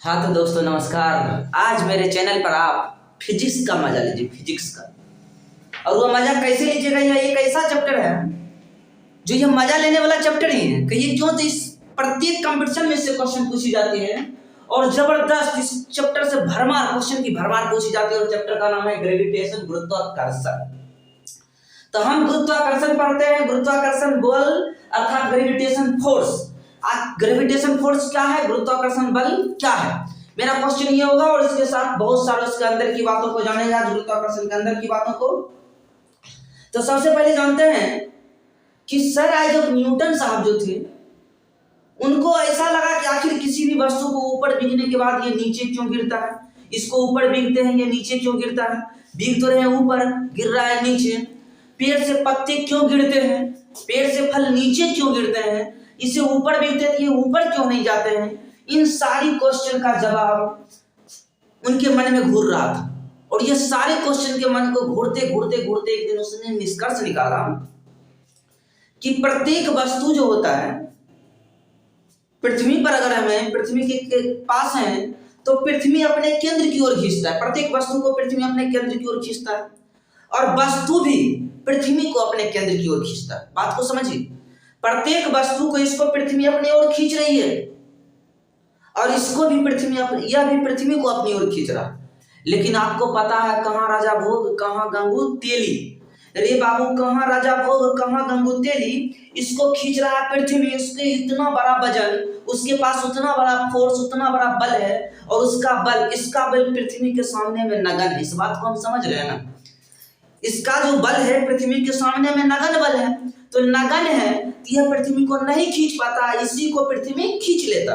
हाँ तो दोस्तों नमस्कार। आज मेरे चैनल पर आप फिजिक्स का मजा लीजिए, फिजिक्स का। और वो मजा कैसे लीजिएगा, यह एक ऐसा चैप्टर है जो ये मजा लेने वाला चैप्टर ही है। कहिए क्यों? तो इस प्रत्येक कंपटीशन में से क्वेश्चन पूछी जाती है और जबरदस्त इस चैप्टर से भरमार क्वेश्चन की भरमार पूछी जाती है। और चैप्टर का नाम है ग्रेविटेशन, गुरुत्वाकर्षण। तो हम गुरुत्वाकर्षण पढ़ते हैं, गुरुत्वाकर्षण बल अर्थात ग्रेविटेशन फोर्स। आज ग्रेविटेशन फोर्स क्या है, गुरुत्वाकर्षण बल क्या है, मेरा क्वेश्चन ये होगा। और इसके साथ बहुत सारे उसके अंदर की बातों को जानेगा, गुरुत्वाकर्षण के अंदर की बातों को। तो सबसे पहले जानते हैं कि सर आइजैक न्यूटन साहब जो थे, उनको ऐसा लगा कि आखिर किसी भी वस्तु को ऊपर बिकने के बाद ये नीचे क्यों गिरता है, इसको ऊपर बिकते हैं ये नीचे क्यों गिरता है, बिक तो रहे ऊपर गिर रहा है नीचे। पेड़ से पत्ते क्यों गिरते हैं, पेड़ से फल नीचे क्यों गिरते हैं, इसे ऊपर बिकते थे ये ऊपर क्यों नहीं जाते हैं। इन सारी क्वेश्चन का जवाब उनके मन में घूर रहा था। और ये सारे क्वेश्चन के मन को घूरते घूरते घूरते एक दिन उसने निष्कर्ष निकाला कि प्रत्येक वस्तु जो होता है पृथ्वी पर, अगर हमें पृथ्वी के पास हैं तो पृथ्वी अपने केंद्र की ओर खींचता है। प्रत्येक वस्तु को पृथ्वी अपने केंद्र की ओर खींचता है और वस्तु भी पृथ्वी को अपने केंद्र की ओर खींचता है। बात को समझिए, प्रत्येक वस्तु को इसको पृथ्वी अपनी ओर खींच रही है और इसको भी पृथ्वी, यह भी पृथ्वी को अपनी ओर खींच रहा है। लेकिन आपको पता है कहाँ राजा भोग कहाँ गंगू तेली, रे बाबू कहाँ राजा भोग कहाँ गंगू तेली, इसको खींच रहा है पृथ्वी। उसके इतना बड़ा वजन, उसके पास उतना बड़ा फोर्स, उतना बड़ा बल है और उसका बल, इसका बल पृथ्वी के सामने में नगण्य है। इस बात को हम समझ रहे हैं ना, इसका जो बल है पृथ्वी के सामने में नगण्य बल है। तो नगण्य है तो यह पृथ्वी को नहीं खींच पाता, इसी को पृथ्वी खींच लेता।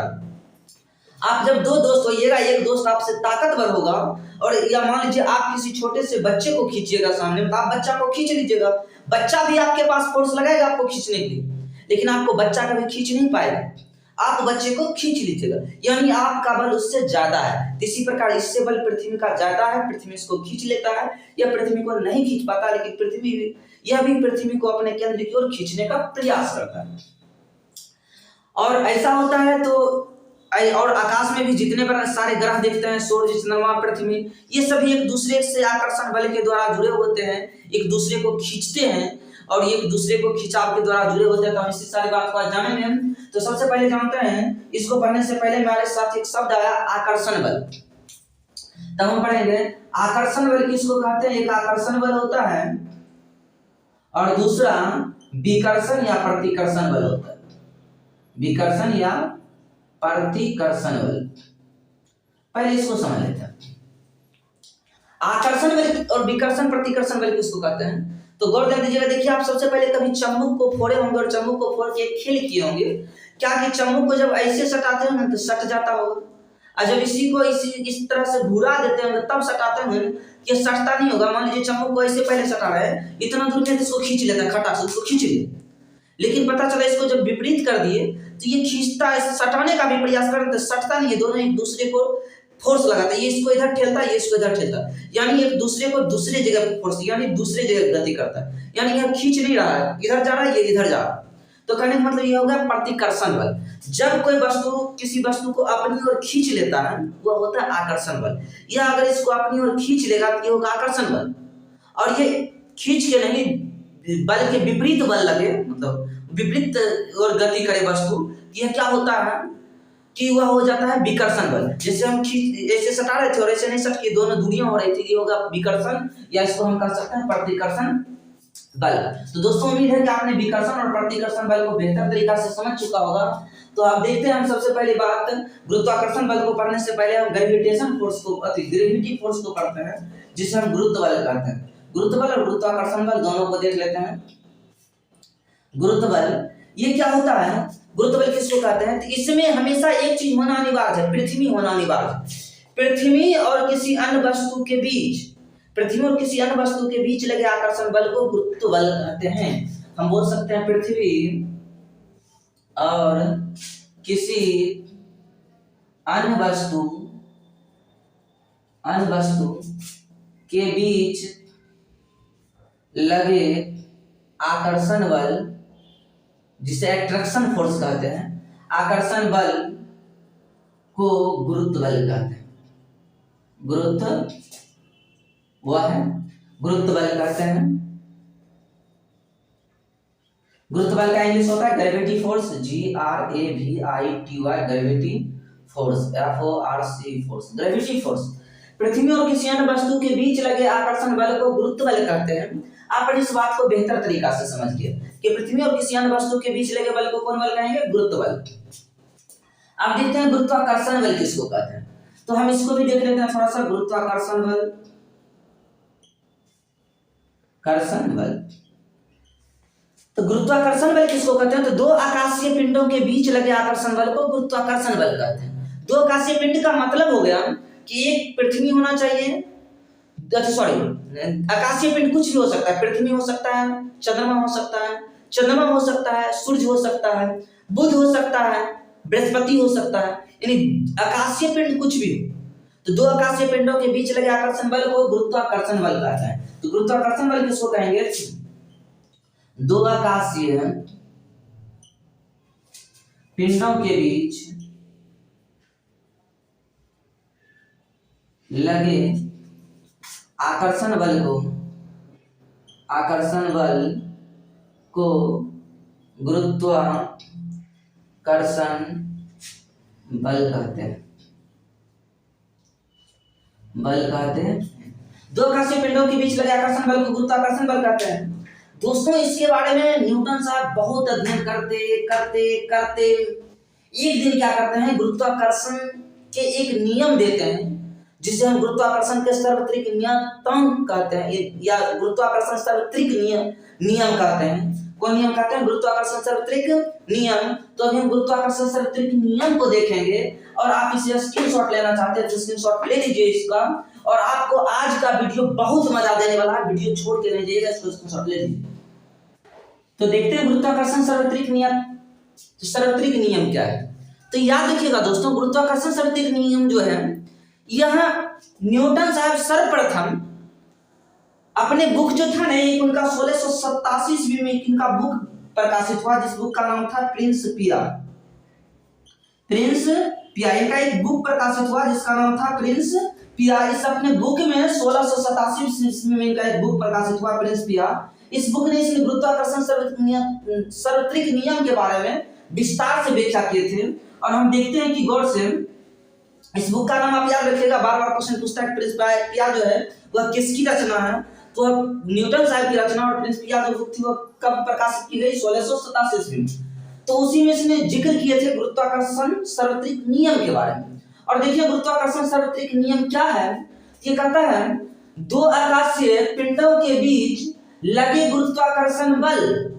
आप जब दो दोस्त होइएगा, एक दोस्त आपसे ताकतवर होगा और या मान लीजिए आप किसी छोटे से बच्चे को खींचिएगा सामने, तो आप बच्चा को खींच लीजिएगा, बच्चा भी आपके पास फोर्स लगाएगा आपको खींचने के लिए, लेकिन आपको बच्चा कभी खींच नहीं पाएगा, आप बच्चे को खींच लीजिएगा, यानी आपका बल उससे ज्यादा है। इसी प्रकार इससे बल पृथ्वी का ज्यादा है, पृथ्वी इसको खींच लेता है, यह पृथ्वी को नहीं खींच पाता, लेकिन पृथ्वी, यह भी पृथ्वी को अपने केंद्र की ओर खींचने का प्रयास करता है। और ऐसा होता है तो और आकाश में भी जितने पर सारे ग्रह देखते हैं, सूर्य, चंद्रमा, पृथ्वी, ये सभी एक दूसरे से आकर्षण बल के द्वारा जुड़े होते हैं, एक दूसरे को खींचते हैं और एक दूसरे को खिंचाव के द्वारा जुड़े होते हैं। तो हम इसी सारी बात को आज जानेंगे। तो सबसे पहले जानते हैं, इसको पढ़ने से पहले हमारे साथ एक शब्द आया आकर्षण बल, तब हम पढ़ेंगे आकर्षण बल किसको कहते हैं। एक आकर्षण बल होता है और दूसरा विकर्षण या प्रतिकर्षण बल होता है। विकर्षण या प्रतिकर्षण बल, पहले इसको समझ लेते हैं। आकर्षण बल और विकर्षण प्रतिकर्षण बल किसको कहते हैं, तो गौर कर दीजिएगा। देखिए, आप सबसे पहले कभी चम्मुक को फोड़े होंगे और चम्मुक को फोड़ के खेल किए होंगे क्या कि चम्मुक को जब ऐसे सटाते हैं तो सट जाता होगा, और जब इसी को इस तरह से घुरा देते होंगे तब सटाते हैं, ये सटता नहीं होगा। मान लीजिए चम्मुक को ऐसे पहले सटा रहे हैं, इतना दूर में इसको खींच लेता है, खटा से उसको खींच लिया, लेकिन पता चला इसको जब विपरीत कर दिए तो ये खींचता है, सटाने का भी प्रयास करते तो सटता नहीं है, दोनों एक दूसरे को फोर्स लगाता है, ये इसको इधर ठेलता है, ये इसको इधर ठेलता है, यानी एक दूसरे को दूसरे जगह फोर्स, यानी दूसरे जगह गति करता है, यानी यह खींच नहीं रहा है, इधर जा रहा है, ये इधर जा रहा है। तो कहने का मतलब ये होगा प्रतिकर्षण बल। जब कोई वस्तु किसी वस्तु को अपनी ओर खींच लेता है वह होता है आकर्षण बल। यह अगर इसको अपनी ओर खींच लेगा तो ये होगा आकर्षण बल, और ये खींच के नहीं, बल के विपरीत बल लगे, मतलब विपरीत और गति करे वस्तु, यह क्या होता है कि वह हो जाता है विकर्षण बल। जैसे हम ऐसे सटा रहे थे और ऐसे नहीं सट के दोनों दूरियां हो रही थी, ये होगा विकर्षण, या इसको हम कह सकते हैं प्रतिकर्षण बल। तो दोस्तों उम्मीद है कि आपने विकर्षण और प्रतिकर्षण बल को बेहतर तरीका से समझ चुका होगा। तो आप देखते हैं, हम सबसे पहले बात गुरुत्वाकर्षण बल को पढ़ने से पहले हम ग्रेविटेशन फोर्स को, ग्रेविटी फोर्स को पढ़ते हैं, जिसे हम गुरुत्व बल कहते हैं। गुरुत्व बल और गुरुत्वाकर्षण बल दोनों को देख लेते हैं। गुरुत्व बल ये क्या होता है, गुरुत्व बल किसको कहते हैं, तो इसमें हमेशा एक चीज होना अनिवार्य है, पृथ्वी होना अनिवार्य है। पृथ्वी और किसी अन्य वस्तु के बीच, पृथ्वी और किसी अन्य वस्तु के बीच लगे आकर्षण बल को गुरुत्व बल कहते हैं। हम बोल सकते हैं पृथ्वी और किसी अन्य वस्तु के बीच लगे आकर्षण बल, जिसे एट्रैक्शन फोर्स कहते हैं, आकर्षण बल को गुरुत्व बल कहते हैं। गुरुत्व वह है, गुरुत्व बल कहते हैं। गुरुत्व बल का इंग्लिश होता है gravity force, GRAVITY, gravity force, FORC force, gravity force. पृथ्वी और किसी अन्य वस्तु के बीच लगे आकर्षण बल को गुरुत्व बल कहते हैं। आप इस बात को बेहतर तरीका से समझिए कि पृथ्वी और किसी अन्य वस्तु के बीच लगे बल को कौन बल कहेंगे? गुरुत्व बल। अब देखते हैं गुरुत्वाकर्षण बल किसको कहते हैं, तो हम इसको भी देख लेते हैं थोड़ा सा। गुरुत्वाकर्षण बल, कर्षण बल, तो गुरुत्वाकर्षण बल किसको कहते हैं? तो दो आकाशीय पिंडों के बीच लगे आकर्षण बल को गुरुत्वाकर्षण बल कहते हैं। दो आकाशीय पिंड का मतलब हो गया कि एक पृथ्वी होना चाहिए, सॉरी, आकाशीय पिंड कुछ भी हो सकता है, पृथ्वी हो सकता है, चंद्रमा हो सकता है, चंद्रमा हो सकता है, सूर्य हो सकता है, बुध हो सकता है, बृहस्पति हो सकता है, यानी आकाशीय पिंड कुछ भी हो। तो दो आकाशीय पिंडों के बीच लगे आकर्षण बल को गुरुत्वाकर्षण बल कहते हैं। तो गुरुत्वाकर्षण बल किसको कहेंगे? दो आकाशीय पिंडों के बीच लगे आकर्षण बल को गुरुत्वाकर्षण बल कहते हैं। दो आकाशीय पिंडों के बीच लगे आकर्षण बल को गुरुत्वाकर्षण बल कहते हैं। दोस्तों, इसके बारे में न्यूटन साहब बहुत अध्ययन करते एक दिन क्या करते हैं, गुरुत्वाकर्षण के एक नियम देते हैं जिसे हम गुरुत्वाकर्षण के सार्वत्रिक नियतांक कहते हैं, या गुरुत्वाकर्षण सार्वत्रिक नियम कहते हैं। कौन नियम कहते हैं? गुरुत्वाकर्षण सार्वत्रिक नियम। तो अभी हम गुरुत्वाकर्षण सार्वत्रिक नियम को देखेंगे, और आप इसे स्क्रीनशॉट लेना चाहते हैं तो स्क्रीनशॉट ले लीजिए इसका, और आपको आज का वीडियो बहुत मजा देने वाला है, वीडियो छोड़ के नहीं जाइएगा, इसको स्क्रीनशॉट ले लीजिए। तो देखते हैं गुरुत्वाकर्षण सार्वत्रिक नियम। तो सार्वत्रिक नियम क्या है? तो याद रखिएगा दोस्तों, गुरुत्वाकर्षण सार्वत्रिक नियम जो है, यह न्यूटन साहब सर्वप्रथम अपने बुक जो था ना, उनका 1687 ईस्वी में इनका बुक प्रकाशित हुआ, जिस बुक का नाम था प्रिंस पिया। इनका एक बुक प्रकाशित हुआ जिसका नाम था प्रिंस पिया। इस अपने बुक में 1687 ईस्वी में इनका एक बुक प्रकाशित हुआ प्रिंस पिया। इस बुक ने इसलिए गुरुत्वाकर्षण सार्वत्रिक नियम के बारे में विस्तार से व्याख्या किए थे। और हम देखते हैं कि गौर से इस बुक का नाम आप याद रखिएगा, बार बार क्वेश्चन पूछता है। प्रिंस पिया जो है वह किसकी रचना है? तो न्यूटन साहब की रचना। और प्रिंस पिया जो बुक थी वह कब प्रकाशित की गई? 1687 ईस्वी में। तो उसी में इसने जिक्र किए थे गुरुत्वाकर्षण सार्वत्रिक नियम के बारे में। और देखिए गुरुत्वाकर्षण सार्वत्रिक नियम क्या है? ये कहता है दो आकाशीय पिंडों के बीच लगे गुरुत्वाकर्षण बल,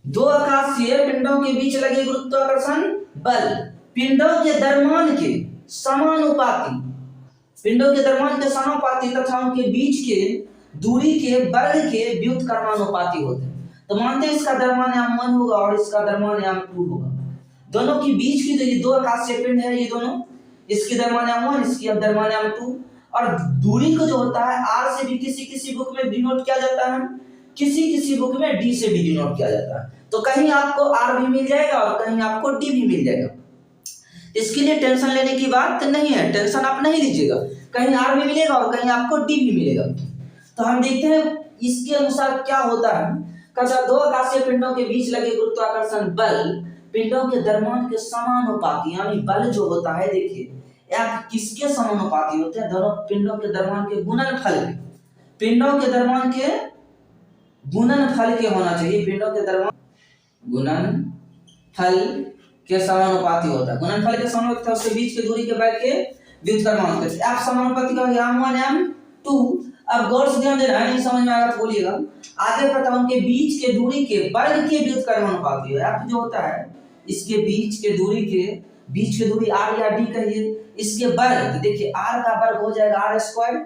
दो आकाशीय पिंडों के बीच लगे गुरुत्वाकर्षण बल पिंडों के द्रव्यमान के समानुपाती, पिंडों के द्रव्यमान के समानुपाती तथा उनके बीच के दूरी के वर्ग के व्युत्क्रमानुपाती होते हैं। तो मानते हैं इसका द्रव्यमान m1 होगा और इसका द्रव्यमान m2 होगा। दोनों के बीच की जो ये दो आकाशीय पिंड है, ये दोनों, इसकी द्रव्यमान m1, इसकी द्रव्यमान m2। और दूरी को जो होता है r से भी किसी बुक में डिनोट किया जाता है, किसी बुक में d से भी डिनोट किया जाता है। तो कहीं आपको r भी मिल जाएगा और कहीं आपको d भी मिल जाएगा। इसके लिए टेंशन लेने की बात नहीं है, टेंशन आप नहीं लीजिएगा, कहीं r भी मिलेगा और कहीं आपको d भी मिलेगा। तो हम देखते हैं इसके अनुसार क्या होता है। कहता दो आकाशीय पिंडों के बीच लगे गुरुत्वाकर्षण बल पिंडों के द्रव्यमान के समानुपाती, यानी बल जो होता है, देखिए आप किसके समानुपाती होते हैं? दोनों पिंडों के द्रव्यमान के गुणनफल के, पिंडों के द्रव्यमान के गुणनफल के होना चाहिए। पिंडों के द्रव्यमान गुणनफल के समानुपाती होता है। गुणनफल के समानुपाती उसके बीच के दूरी के वर्ग के व्युत्क्रमानुपाती होते हैं। आप समानुपाती का m1 m2। अब गौर से ध्यान देना है, नहीं समझ में आएगा तो बोलिएगा। आगे पता उनके बीच के दूरी के वर्ग के व्युत्क्रमानुपाती है। आप जो होता है इसके बीच के दूरी r या d कहिए, इसके वर्ग, तो देखिए r का वर्ग हो जाएगा r स्क्वायर,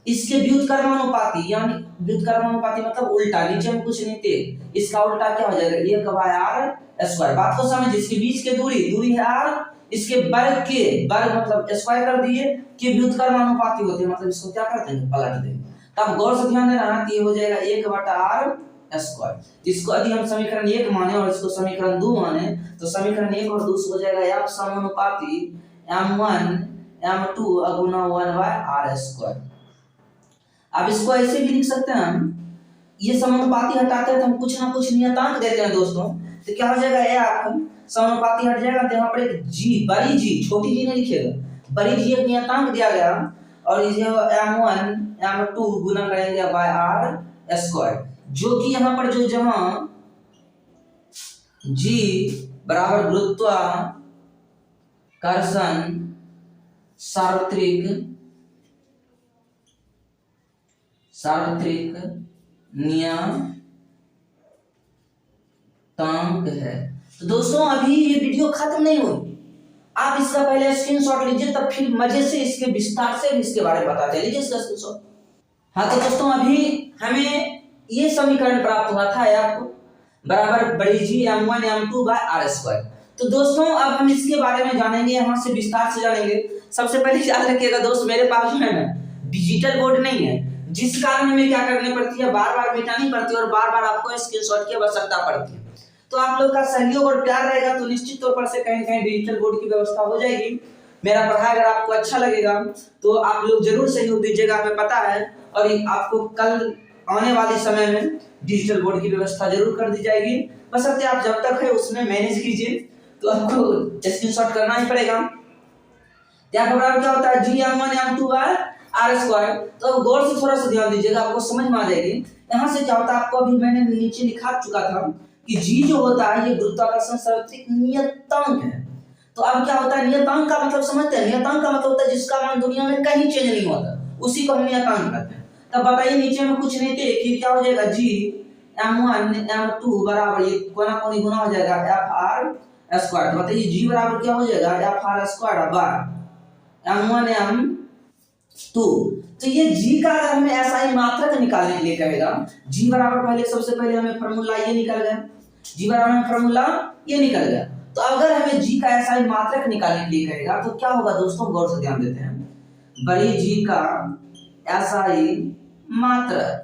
इसके व्युत्क्रमानुपाती, यानी व्युत्क्रमानुपाती मतलब उल्टा, नीचे में कुछ नहीं थे, इसका उल्टा क्या हो जाएगा? 1/r square. बात को समझिए, इसके बीच के दूरी है r, इसके वर्ग मतलब स्क्वायर कर दिए कि व्युत्क्रमानुपाती होते हैं, मतलब इसको क्या करते हैं? पलट देंगे। तब गौर से ध्यान देना है कि ये हो जाएगा 1/r स्क्वायर। इसको यदि हम समीकरण 1 माने और इसको समीकरण 2 माने तो समीकरण 1 और 2 हो जाएगा f समानुपाती m1 m2 गुना 1/r स्क्वायर। अब इसको ऐसे भी लिख सकते हैं हम, ये समानुपाती हटाते हैं तो हम कुछ ना कुछ नियतांक देते हैं दोस्तों, तो क्या हो जाएगा f समानुपाती हट जाएगा तो यहाँ पर एक g, बड़ी g, छोटी g नहीं लिखिएगा, बड़ी g एक नियतांक दिया गया और इसे m1 m2 गुना करेंगे बाय r स्क्वायर, जो कि यहाँ पर जो जहां g बराबर गुरुत्वाकर्षण सार्वत्रिक नियतांक है। तो दोस्तों अभी ये वीडियो खत्म नहीं हुई, आप इसका पहले स्क्रीनशॉट लीजिए, तब फिर मजे से इसके विस्तार से इसके बारे में बताते हैं। लीजिए इसका स्क्रीनशॉट। हाँ तो दोस्तों अभी हमें ये समीकरण प्राप्त हुआ था f बराबर बड़ी जी m1 m2 bye r square. तो दोस्तों अब हम इसके बारे में जानेंगे, यहाँ से विस्तार से जानेंगे। सबसे पहले याद रखिएगा दोस्त, मेरे पास जो है ना डिजिटल बोर्ड नहीं है, जिस कारण हमें क्या करनी पड़ती है, बार बार मिटानी पड़ती है और बार बार आपको स्क्रीनशॉट की आवश्यकता पड़ती है। तो आप लोग का सहयोग और प्यार रहेगा तो निश्चित तौर पर से कहीं कहीं डिजिटल बोर्ड की व्यवस्था हो जाएगी। मेरा पढ़ाई अगर आपको अच्छा लगेगा तो आप लोग जरूर सहयोग दीजिएगा, हमें पता है, और आपको कल आने वाले समय में डिजिटल बोर्ड की व्यवस्था जरूर कर दी जाएगी। बशर्ते आप जब तक है उसमें मैनेज कीजिए, तो आपको स्क्रीनशॉट करना ही पड़ेगा। क्या होता है जी m1 m2 bye r square. तो अब गौर से थोड़ा सा ध्यान दीजिएगा, आपको समझ में आ जाएगी। यहाँ से क्या होता है, आपको अभी मैंने नीचे लिखा चुका था कि g जो होता है ये गुरुत्वाकर्षण सार्वत्रिक नियतांक है। तो अब क्या होता है, नियतांक का मतलब समझते हैं, नियतांक का मतलब होता है जिसका मान दुनिया में कहीं चेंज नहीं होता, उसी को हम नियतांक कहते हैं। तब बताइए नीचे में कुछ नहीं थे कि क्या हो जाएगा, g m1 m2 बराबर ये कोना कोनी गुना हो जाएगा fr स्क्वायर। तो बताइए g बराबर क्या हो जाएगा, fr square by m1 m2। तो ये g का अगर हमें SI मात्रक निकालने के लिए कहेगा, g बराबर पहले सबसे पहले हमें फार्मूला ये निकल गया, g बराबर फार्मूला ये निकल गया। तो अगर हमें g का SI मात्रक निकालने के लिए कहेगा तो क्या होगा दोस्तों, गौर से ध्यान देते हैं। बड़ी g का SI मात्रक,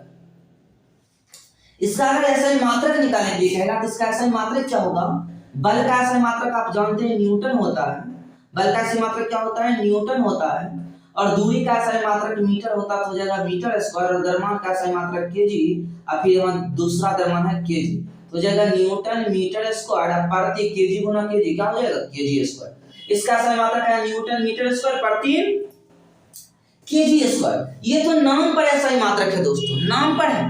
इसका अगर SI मात्रक निकालने के लिए कहेगा तो इसका SI मात्रक क्या होगा, बल का SI मात्रक आप जानते हैं न्यूटन होता है, बल का SI मात्रक क्या होता है, न्यूटन होता है, और दूरी का SI मात्रक मीटर होता है, तो हो जाएगा मीटर स्क्वायर, और द्रव्यमान का SI मात्रक केजी, और फिर दूसरा द्रव्यमान है केजी, तो हो जाएगा न्यूटन मीटर स्क्वायर प्रति केजी गुना केजी, क्या हो जाएगा केजी स्क्वायर। इसका SI मात्रक है न्यूटन मीटर स्क्वायर प्रति केजी स्क्वायर। ये तो नाम पर SI मात्रक है दोस्तों, नाम पर है।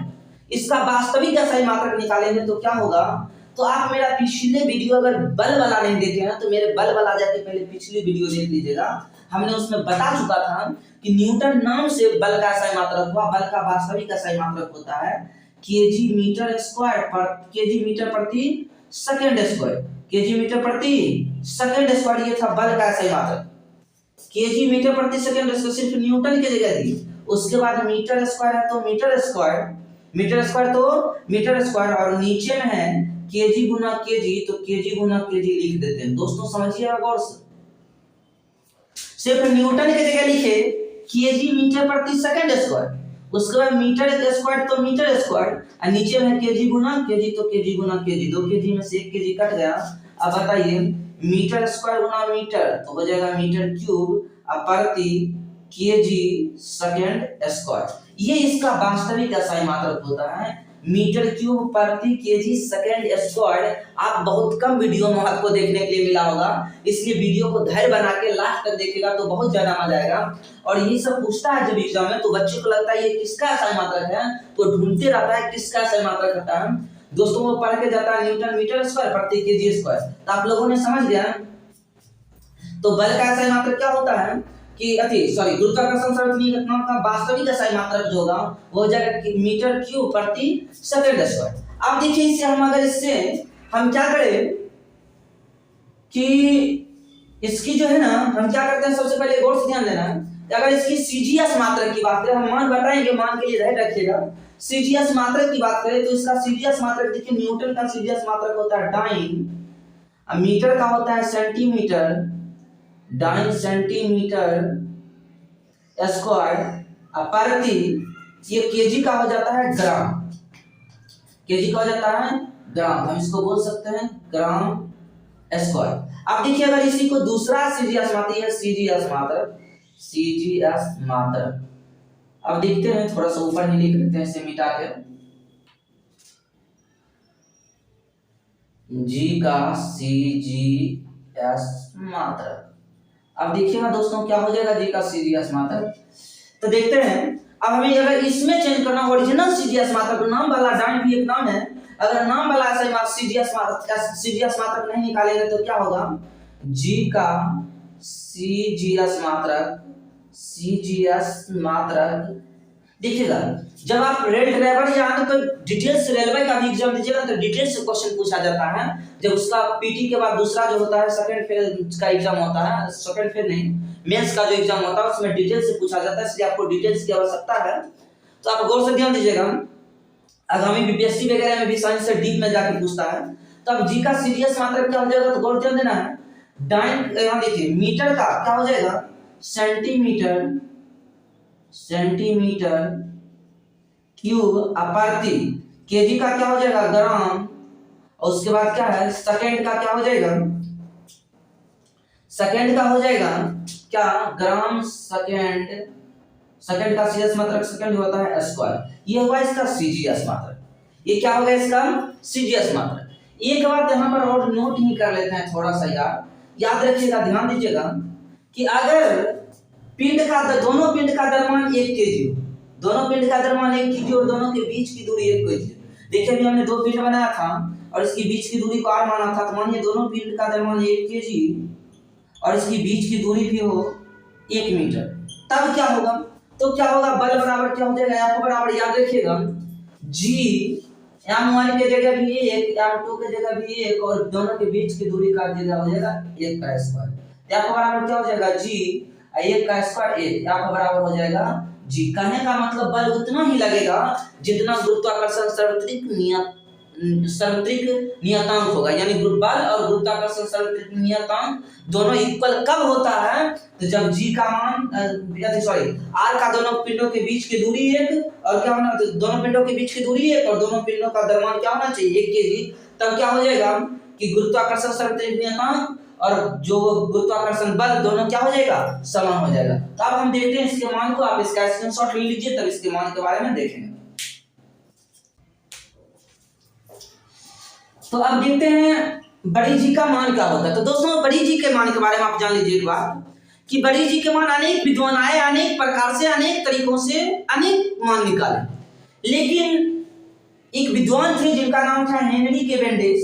इसका वास्तविक SI मात्रक निकालेंगे तो क्या होगा, तो आप मेरा पिछले वीडियो अगर बल वाला नहीं देखे हैं तो मेरे बल वाला जाके पहले पिछली वीडियो देख लीजिएगा। हमने उसमें बता चुका था कि न्यूटन नाम से बल का SI मात्रक हुआ, बल का वास्तविक SI मात्रक होता है केजी मीटर स्क्वायर पर केजी मीटर प्रति सेकंड स्क्वायर, केजी मीटर प्रति सेकंड स्क्वायर, ये था बल का SI मात्रक। केजी मीटर प्रति सेकंड सिर्फ न्यूटन की जगह दी, उसके बाद मीटर स्क्वायर है तो मीटर स्क्वायर, मीटर स्क्वायर तो मीटर स्क्वायर, और नीचे में है केजी गुना केजी, तो केजी गुना केजी लिख देते हैं। दोस्तों समझिएगा गौर से, सिर्फ न्यूटन की जगह लिखे केजी मीटर प्रति सेकंड स्क्वायर, उसके बाद मीटर स्क्वायर तो मीटर स्क्वायर, और नीचे में केजी गुना केजी तो केजी गुना केजी, 2 केजी में से 1 केजी कट गया। अब बताइए मीटर स्क्वायर गुना मीटर तो हो जाएगा मीटर क्यूब प्रति केजी सेकंड स्क्वायर। ये इसका वास्तविक SI मात्रक होता है, मीटर क्यूब प्रति केजी सेकंड स्क्वायर। आप बहुत कम वीडियो में आपको देखने के लिए मिला होगा, इसलिए वीडियो को धैर्य बना के लास्ट तक देखिएगा तो बहुत ज्यादा मजा आएगा। और ये सब पूछता है जब एग्जाम में तो बच्चे को लगता है ये किसका SI मात्रक है, तो ढूंढते रहता है किसका SI मात्रक होता है। दोस्तों वो पढ़ के जाता है न्यूटन मीटर स्क्वायर प्रति केजी स्क्वायर, तो आप लोगों ने समझ लिया। तो बल का SI मात्रक क्या होता है कि गुरुत्वाकर्षण सार्वत्रिक नियतांक का वास्तविक SI मात्रक जो होगा वो हो जाएगा मीटर क्यूब प्रति सेकंड स्क्वायर। अब देखिए इससे हम क्या करें कि इसकी जो है ना, हम क्या करते हैं, सबसे पहले गौर से ध्यान देना है कि अगर इसकी CGS मात्रक की बात करें, हम मान बताएंगे, मान के लिए धैर्य रखिएगा। CGS मात्रक की बात करें तो इसका CGS मात्रक देखिए, न्यूटन का CGS मात्रक होता है डाइन, मीटर का होता है सेंटीमीटर, डाइन सेंटीमीटर स्क्वायर प्रति, ये केजी का हो जाता है ग्राम, केजी का हो जाता है ग्राम, हम इसको बोल सकते हैं ग्राम स्क्वायर। अब देखिए अगर इसी को दूसरा सीजीएस मात्रक है, सीजीएस मात्रक। अब देखते हैं, थोड़ा सा ऊपर ही लिख लेते हैं इसे मिटा के, जी का सीजीएस मात्रक। अब देखिएगा दोस्तों क्या हो जाएगा जी का सीजीएस मात्रक। तो देखते हैं अब हमें अगर इसमें चेंज करना, ओरिजिनल सीजीएस मात्रक नाम वाला डाइन भी एक नाम है, अगर नाम वाला ऐसा सीजीएस मात्रक नहीं निकालेंगे तो क्या होगा, जी का सीजीएस मात्रक। देखिएगा जब आप रेल ड्राइवर या तो डिटेल्स रेलवे का भी एग्जाम दीजिएगा तो डिटेल्स से क्वेश्चन पूछा जाता है। जब उसका पीटी के बाद दूसरा जो होता है सेकंड फेज का एग्जाम होता है, सेकंड फेज नहीं मेंस का जो एग्जाम होता है उसमें डिटेल्स से पूछा जाता है, इसलिए आपको डिटेल्स की आवश्यकता है। तो आप गौर से ध्यान दीजिएगा, आगामी बीपीएससी वगैरह में भी साइंस से डीप में जाके पूछता है। तो अब जी का सीजीएस मात्रक क्या हो जाएगा, तो गौर ध्यान देना है। डाइन यहाँ देखिए मीटर का क्या हो जाएगा, सेंटीमीटर क्यूब प्रति, केजी का क्या हो जाएगा ग्राम, और उसके बाद क्या है सेकंड का क्या हो जाएगा, सेकंड का हो जाएगा क्या ग्राम सेकंड का सीजीएस मात्रक सेकंड होता है स्क्वायर। ये हुआ इसका सीजीएस मात्रक, ये क्या होगा इसका सीजीएस मात्रक। एक बात यहाँ पर और नोट ही कर लेते हैं थोड़ा सा याद रखिएगा, ध्यान दीजिएगा कि अगर दोनों पिंड का द्रव्यमान 1 केजी हो, दोनों पिंड का द्रव्यमान 1 केजी और दोनों के बीच की दूरी 1 केजी। देखिए अभी हमने 2 पिंड बनाया था और इसकी बीच की दूरी को r माना था, तो मानिए दोनों पिंड का द्रव्यमान 1 केजी और इसकी बीच की दूरी भी हो 1 मीटर, तब क्या होगा, तो क्या होगा बल बराबर क्या हो जाएगा, आपको बराबर याद रखिएगा जी m1 के जगह भी 1, m2 के जगह भी 1 और दोनों के बीच की दूरी का जगह हो जाएगा 1 का स्क्वायर। तो आपको बराबर क्या हो जाएगा जी 1 का स्क्वायर 1, आपको बराबर हो जाएगा जी। कहने का मतलब बल उतना ही लगेगा जितना गुरुत्वाकर्षण सार्वत्रिक नियतांक होगा, यानी बल और गुरुत्वाकर्षण सार्वत्रिक नियतांक दोनों इक्वल कब होता है, तो जब जी का मान आर का दोनों पिंडों के बीच की दूरी 1 और क्या होना, तो दोनों पिंडों के बीच की दूरी 1 और दोनों पिंडों का द्रव्यमान क्या होना चाहिए 1 केजी, तब क्या हो जाएगा कि गुरुत्वाकर्षण सार्वत्रिक नियतांक और जो गुरुत्वाकर्षण बल दोनों क्या हो जाएगा समान हो जाएगा। तो अब हम देखते हैं इसके मान को, आप इसका स्क्रीनशॉट ले लीजिए तब इसके मान के बारे में देखेंगे। तो अब देखते हैं बड़ी जी का मान क्या होगा। तो दोस्तों बड़ी जी के मान के बारे में आप जान लीजिए एक बात कि बड़ी जी के मान अनेक विद्वान आए, अनेक प्रकार से अनेक तरीकों से अनेक मान निकाले, लेकिन एक विद्वान थे जिनका नाम था हेनरी केवेंडिश।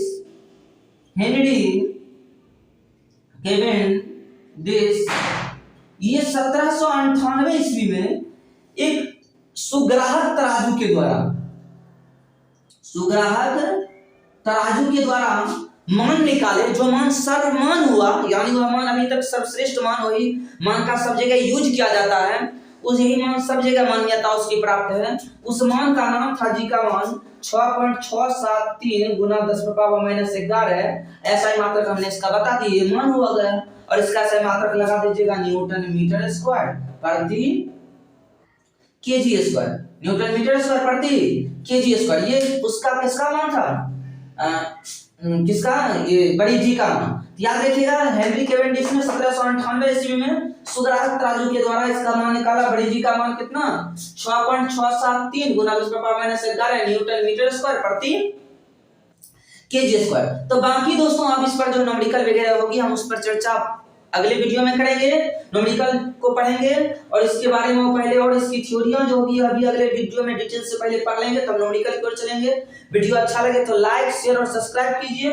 ये 1798 ईस्वी में एक सुग्राहक तराजू के द्वारा मान निकाले, जो मान सर्वमान हुआ, यानी वह मान अभी तक सर्वश्रेष्ठ मान, वही मान का सब जगह यूज किया जाता है, उस यही मान सब जगह मान्यता उसकी प्राप्त है। उस मान का नाम था जी का मान 6.673 गुना 10⁻⁻11 ऐसा मात्रक हमने इसका बता दिया, ये मान हुआ गया और इसका ऐसा मात्रक लगा दीजिएगा न्यूटन मीटर स्क्वायर प्रति KG square, newton metre square प्रति केजी स्क्वायर। ये उसका किसका मान था, किसका, ये बड़ी जी का मान। याद रखिएगा हेनरी केवेंडिश ने 1798 ईस्वी में सुग्राहक तराजू के द्वारा इसका मान निकाला। बड़ी जी का मान कितना 6.673 गुना 10⁻⁻11 न्यूटन मीटर स्क्वायर प्रति केजी स्क्वायर। तो बाकी दोस्तों आप इस पर जो न्यूमेरिकल वगैरह होगी हम उस पर चर्चा अगले वीडियो में करेंगे, न्यूमेरिकल को पढ़ेंगे और इसके बारे में पहले और इसकी थ्योरियां जो होगी अभी अगले वीडियो में डिटेल से पहले पढ़ लेंगे, तब न्यूमेरिकल की ओर चलेंगे। वीडियो अच्छा लगे तो लाइक शेयर और सब्सक्राइब कीजिए।